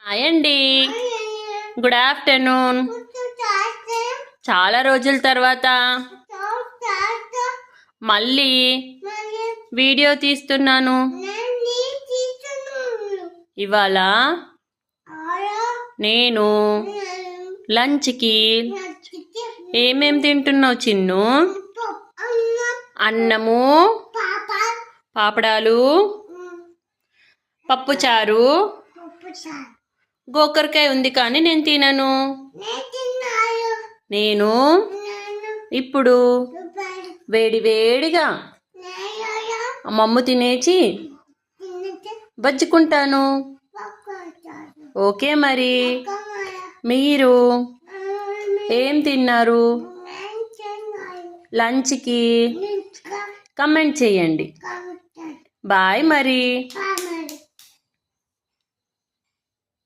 Hi అండి. Good afternoon. చాలా రోజుల తర్వాత మళ్ళీ వీడియో తీస్తున్నాను. ఇవాళ నేను లంచ్కి ఏమేం తింటున్నావు చిన్ను? అన్నము, పాపడాలు, పప్పుచారు, గోకరకాయ ఉంది కానీ నేను తినను. నేను ఇప్పుడు వేడి వేడిగా మమ్ము తినేసి బజ్జుకుంటాను. ఓకే, మరి మీరు ఏం తిన్నారు లంచ్కి? కమెంట్ చేయండి. బాయ్ మరి.